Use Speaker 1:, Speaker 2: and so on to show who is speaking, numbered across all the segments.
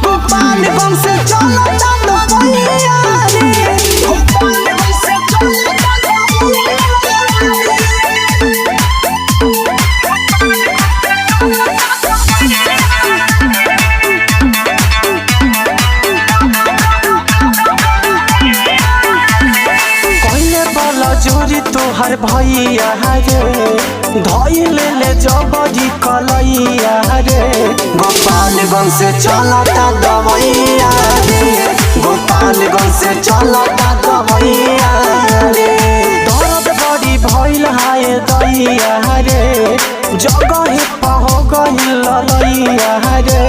Speaker 1: गोपालगंज से चलता दवैया रे, गोपालगंज से चलता दवैया जोरी तोहर भैया रे, धइल ले जबरी कलैया रे, गोपालगंज से चलता दवैया रे, गोपालगंज से चलता दवैया रे। दर्द बड़ी भइल हाय दैया रे, जगह हो गइल ललैया रे,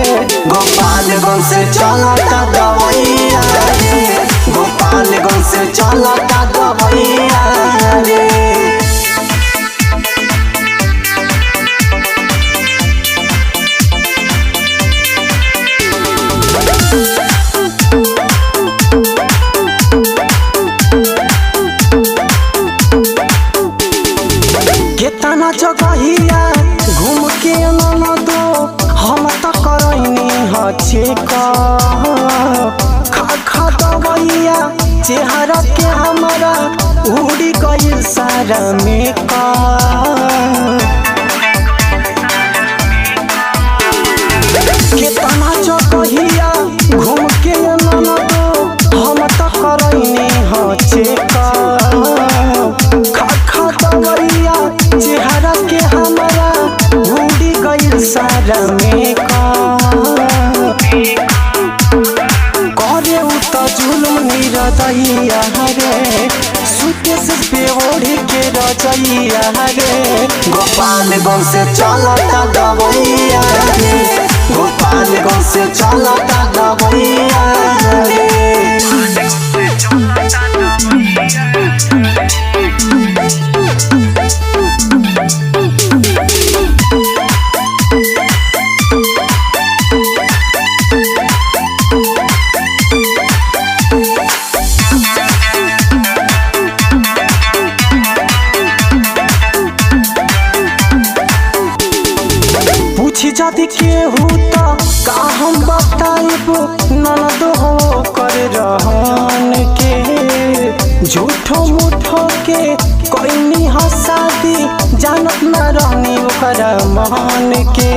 Speaker 1: गोपालगंज से चलता दवैया रे, गोपालगंज से चलता दवैया रे। केतना जगहिया घूम के ननदो हम त करैनी हछे खा दवैया चेहरा के हमारा उड़ी गइल सारा केतना जगहिया घूम के ननदो हम त करैनी हछे खा दवैया चेहरा के हमारा उड़ी गइल सारा करे उ त जुलुम निरदैया रे, सुकेश पे ओढ़ी के रजैया रे, गोपालगंज से चलता दवैया रे, गोपालगंज से चलता दवैया रे। पूछी जदि केहू त का हम बताइबो ननदो हो कर रहन के, झूठो मूठो के कोइनी हसादी जानत न रहनी ओकर मान के।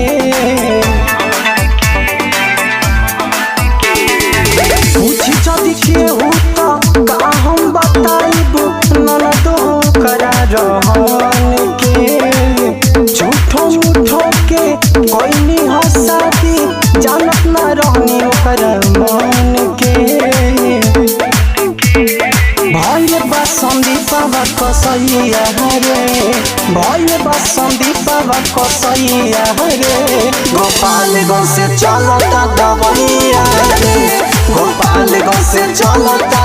Speaker 1: पूछी जदि केहू त का हम बताइबो ननदो हो कर रहन के, झूठो मूठो के कोइनी हसादी जानत न रहनी ओकर मान के। भइल बा संदीपवा कसैया रे, भइल बा संदीपवा कसैया रे, गोपालगंज से चलता दवैया रे, गोपालगंज से चलता